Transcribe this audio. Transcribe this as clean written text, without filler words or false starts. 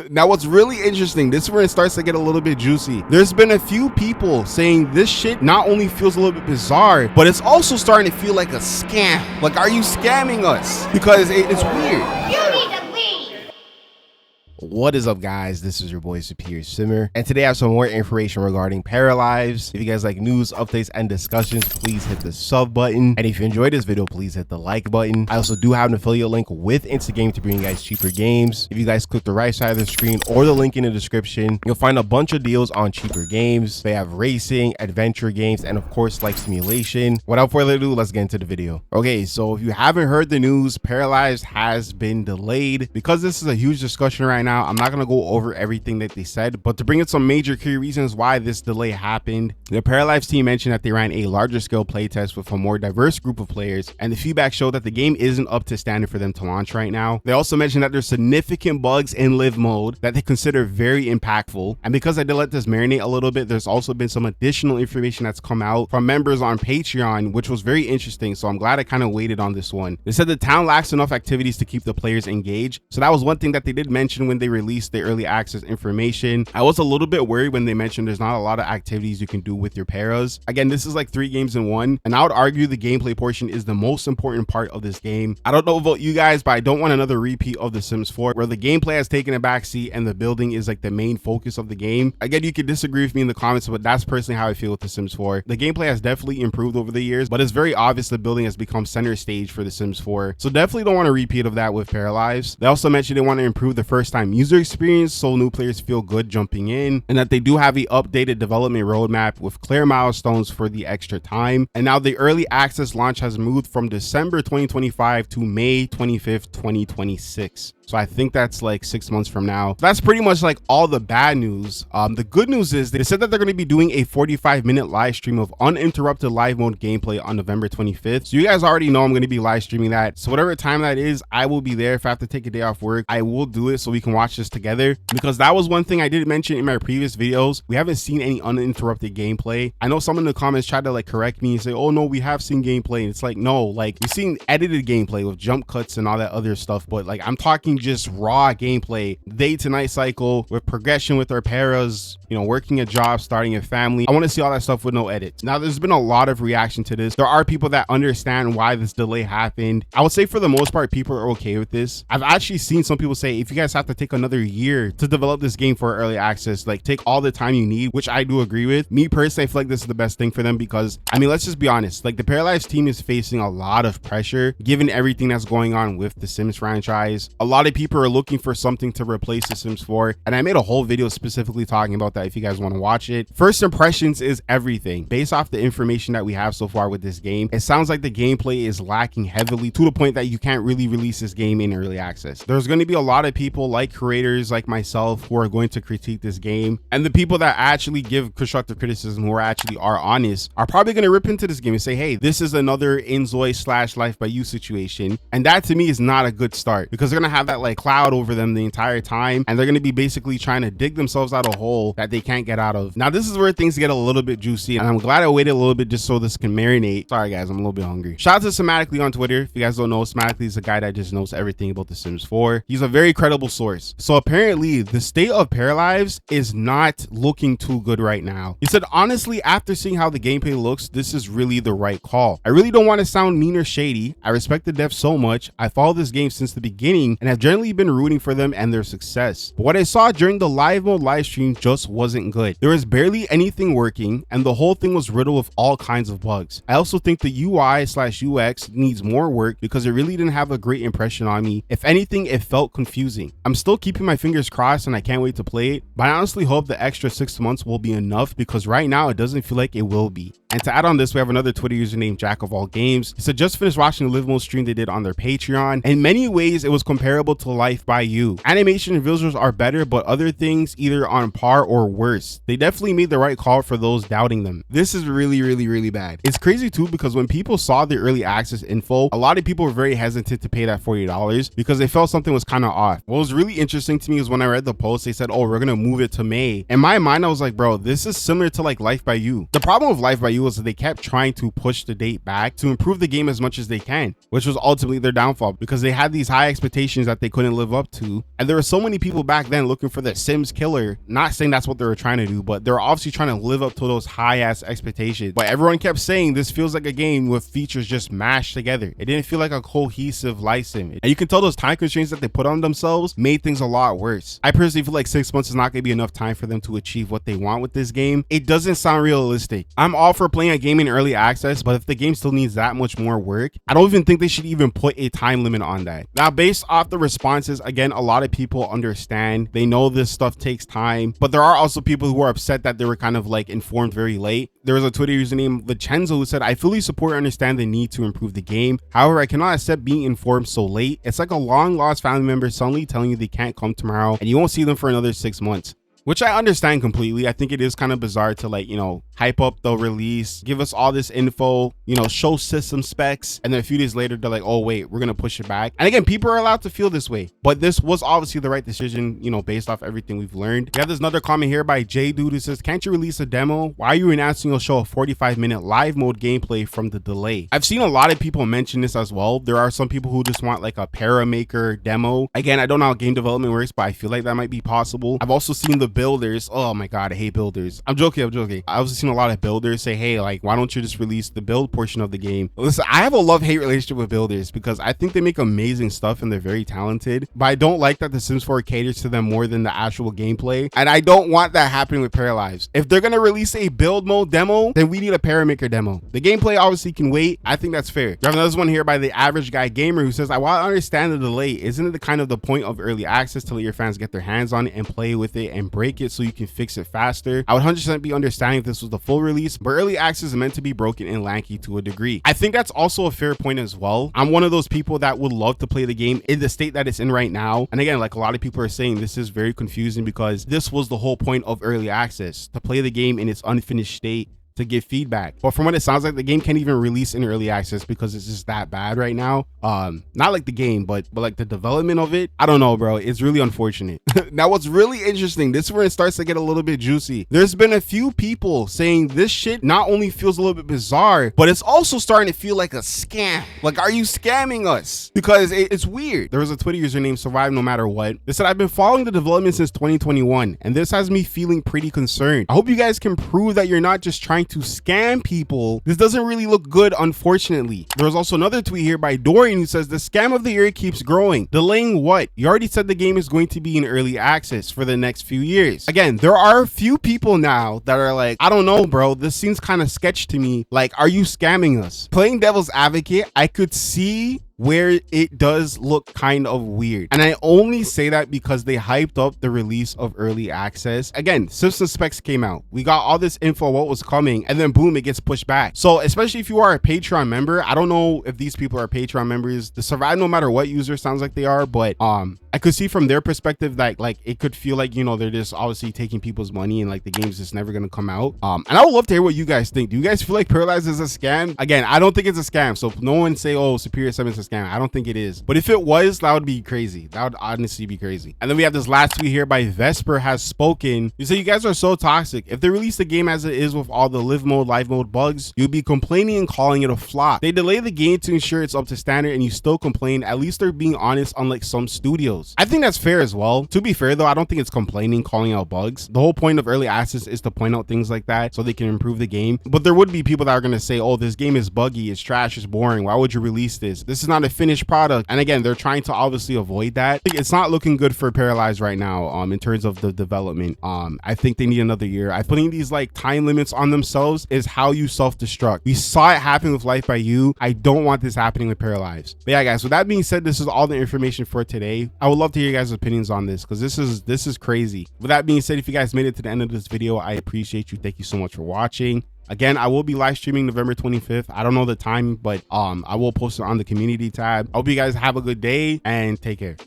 Now, what's really interesting, this is where it starts to get a little bit juicy. There's been a few people saying this shit not only feels a little bit bizarre, but it's also starting to feel like a scam. Like, are you scamming us? Because it's weird. You need to leave. What is up, guys? This is your boy Superior Simmer, and today I have some more information regarding Paralives. If you guys like news, updates, and discussions, please hit the sub button, and if you enjoyed this video, please hit the like button. I also do have an affiliate link with Instagame to bring you guys cheaper games. If you guys click the right side of the screen or the link in the description, you'll find a bunch of deals on cheaper games. They have racing, adventure games, and of course life simulation. Without further ado, let's get into the video. Okay, so if you haven't heard the news, Paralives has been delayed. Because this is a huge discussion right now, I'm not going to go over everything that they said, but to bring in some major key reasons why this delay happened, the Paralives team mentioned that they ran a larger scale playtest with a more diverse group of players, and the feedback showed that the game isn't up to standard for them to launch right now. They also mentioned that there's significant bugs in live mode that they consider very impactful, and because I did let this marinate a little bit, there's also been some additional information that's come out from members on Patreon, which was very interesting, so I'm glad I kind of waited on this one. They said the town lacks enough activities to keep the players engaged, so that was one thing that they did mention when they released the early access information. I was a little bit worried when they mentioned there's not a lot of activities you can do with your paras. Again, this is like 3 games in one, and I would argue the gameplay portion is the most important part of this game. I don't know about you guys, but I don't want another repeat of The Sims 4 where the gameplay has taken a backseat and the building is like the main focus of the game. Again, you could disagree with me in the comments, but that's personally how I feel with The Sims 4. The gameplay has definitely improved over the years, but it's very obvious the building has become center stage for The Sims 4. So definitely don't want a repeat of that with Paralives. They also mentioned they want to improve the first time user experience so new players feel good jumping in, and that they do have an updated development roadmap with clear milestones for the extra time. And now the early access launch has moved from December 2025 to May 25th, 2026. So I think that's like 6 months from now. That's pretty much like all the bad news. The good news is they said that they're going to be doing a 45-minute live stream of uninterrupted live mode gameplay on November 25th. So you guys already know I'm going to be live streaming that. So whatever time that is, I will be there. If I have to take a day off work, I will do it so we can watch this together, because that was one thing I did mention in my previous videos. We haven't seen any uninterrupted gameplay. I know some in the comments tried to like correct me and say, oh no, we have seen gameplay. And it's like, no, like you've seen edited gameplay with jump cuts and all that other stuff, but like I'm talking just raw gameplay, day to night cycle with progression with our paras, you know, working a job, starting a family. I want to see all that stuff with no edits. Now, there's been a lot of reaction to this. There are people that understand why this delay happened. I would say for the most part, people are okay with this. I've actually seen some people say, if you guys have to take another year to develop this game for early access, like take all the time you need, which I do agree with. Me personally, I feel like this is the best thing for them because, I mean, let's just be honest, like the Paralives team is facing a lot of pressure given everything that's going on with the Sims franchise. A lot of people are looking for something to replace the Sims 4, and I made a whole video specifically talking about that if you guys want to watch it. First impressions is everything. Based off the information that we have so far with this game, it sounds like the gameplay is lacking heavily to the point that you can't really release this game in early access. There's going to be a lot of people like creators like myself who are going to critique this game, and the people that actually give constructive criticism, who actually are honest, are probably going to rip into this game and say, hey, this is another Inzoi / Life by You situation, and that to me is not a good start, because they're going to have that like cloud over them the entire time, and they're going to be basically trying to dig themselves out a hole that they can't get out of. Now, this is where things get a little bit juicy, and I'm glad I waited a little bit just so this can marinate. Sorry guys, I'm a little bit hungry. Shout out to Sematically on Twitter. If you guys don't know, Sematically is a guy that just knows everything about The Sims 4. He's a very credible source. So apparently the state of Paralives is not looking too good right now. He said, honestly, after seeing how the gameplay looks, this is really the right call. I really don't want to sound mean or shady. I respect the devs so much. I followed this game since the beginning and have generally been rooting for them and their success. But what I saw during the live mode live stream just wasn't good. There was barely anything working, and the whole thing was riddled with all kinds of bugs. I also think the UI/UX needs more work because it really didn't have a great impression on me. If anything, it felt confusing. I'm still keeping my fingers crossed and I can't wait to play it, but I honestly hope the extra 6 months will be enough, because right now it doesn't feel like it will be. And to add on this, we have another Twitter user named Jack of All Games. He said, just finished watching the live mode stream they did on their Patreon. In many ways, it was comparable to Life by You. Animation and visuals are better, but other things either on par or worse. They definitely made the right call for those doubting them. This is really bad. It's crazy too, because when people saw the early access info, a lot of people were very hesitant to pay that $40 because they felt something was kind of off. What was really interesting to me is when I read the post, they said, oh, we're gonna move it to May. In my mind, I was like, bro, this is similar to like Life by You. The problem with Life by You was that they kept trying to push the date back to improve the game as much as they can, which was ultimately their downfall, because they had these high expectations that they couldn't live up to. And there were so many people back then looking for the Sims killer. Not saying that's what they were trying to do, but they're obviously trying to live up to those high ass expectations. But everyone kept saying this feels like a game with features just mashed together. It didn't feel like a cohesive life sim. And you can tell those time constraints that they put on themselves made things a lot worse. I personally feel like 6 months is not going to be enough time for them to achieve what they want with this game. It doesn't sound realistic. I'm all for playing a game in early access, but if the game still needs that much more work, I don't even think they should even put a time limit on that. Now, based off the responses, again, a lot of people understand. They know this stuff takes time, but there are also people who are upset that they were kind of like informed very late. There was a Twitter username, Vincenzo, who said, "I fully support and understand the need to improve the game. However, I cannot accept being informed so late. It's like a long lost family member suddenly telling you they can't come tomorrow and you won't see them for another 6 months." Which I understand completely. I think it is kind of bizarre to, like, you know, hype up the release, give us all this info, you know, show system specs, and then a few days later they're like, oh wait, we're gonna push it back. And again, people are allowed to feel this way, but this was obviously the right decision, you know, based off everything we've learned. We have this another comment here by J Dude who says, "Can't you release a demo? Why are you announcing you'll show a 45-minute live mode gameplay from the delay?" I've seen a lot of people mention this as well. There are some people who just want like a Paramaker demo. Again, I don't know how game development works, but I feel like that might be possible. I've also seen the builders. Oh my god, I hate builders. I'm joking. I've also seen a lot of builders say, hey, like, why don't you just release the build portion of the game? Listen, I have a love-hate relationship with builders because I think they make amazing stuff and they're very talented, but I don't like that The Sims 4 caters to them more than the actual gameplay, and I don't want that happening with Paralives. If they're gonna release a build mode demo, then we need a Paramaker demo. The gameplay obviously can wait. I think that's fair. We have another one here by the Average Guy Gamer who says, "While I understand the delay, isn't it the kind of the point of early access to let your fans get their hands on it and play with it and break it so you can fix it faster? I would 100% be understanding if this was the full release, but early access is meant to be broken and lanky to a degree." I think that's also a fair point as well. I'm one of those people that would love to play the game in the state that it's in right now. And again, like a lot of people are saying, this is very confusing because this was the whole point of early access, to play the game in its unfinished state, to give feedback. But from what it sounds like, the game can't even release in early access because it's just that bad right now. Not like the game, but like the development of it. I don't know, bro. It's really unfortunate. Now, what's really interesting, this is where it starts to get a little bit juicy. There's been a few people saying this shit not only feels a little bit bizarre, but it's also starting to feel like a scam. Like, are you scamming us? Because it's weird. There was a Twitter user named Survive No Matter What. They said, "I've been following the development since 2021, and this has me feeling pretty concerned. I hope you guys can prove that you're not just trying to scam people. This doesn't really look good, unfortunately." There was also another tweet here by Dorian who says, "The scam of the year keeps growing. Delaying what? You already said the game is going to be in early access for the next few years." Again, there are a few people now that are like, I don't know, bro, this seems kind of sketch to me. Like, are you scamming us? Playing devil's advocate, I could see where it does look kind of weird, and I only say that because they hyped up the release of early access. Again, system specs came out, we got all this info what was coming, and then boom, it gets pushed back. So especially if you are a Patreon member, I don't know if these people are Patreon members. The Survive No Matter What user sounds like they are, but I could see from their perspective that like it could feel like, you know, they're just obviously taking people's money and like the game's just never gonna come out. And I would love to hear what you guys think. Do you guys feel like Paralives is a scam? Again, I don't think it's a scam, so no one say, oh, Superior 7 is a scam. I don't think it is, but if it was, that would be crazy. That would honestly be crazy. And then we have this last tweet here by Vesper Has Spoken. You say, "You guys are so toxic. If they release the game as it is with all the live mode bugs, you'd be complaining and calling it a flop. They delay the game to ensure it's up to standard and you still complain. At least they're being honest, unlike some studios." I think that's fair as well. To be fair though, I don't think it's complaining, calling out bugs. The whole point of early access is to point out things like that so they can improve the game. But there would be people that are going to say, oh, this game is buggy, it's trash, it's boring, why would you release this? This is not a finished product. And again, they're trying to obviously avoid that. It's not looking good for Paralives right now in terms of the development. I think they need another year. Putting these like time limits on themselves is how you self-destruct. We saw it happen with Life by You. I don't want this happening with Paralives. But yeah, guys, with that being said, this is all the information for today. I would love to hear your guys' opinions on this because this is crazy. With that being said, if you guys made it to the end of this video, I appreciate you. Thank you so much for watching. Again, I will be live streaming November 25th. I don't know the time, but I will post it on the community tab. I hope you guys have a good day and take care.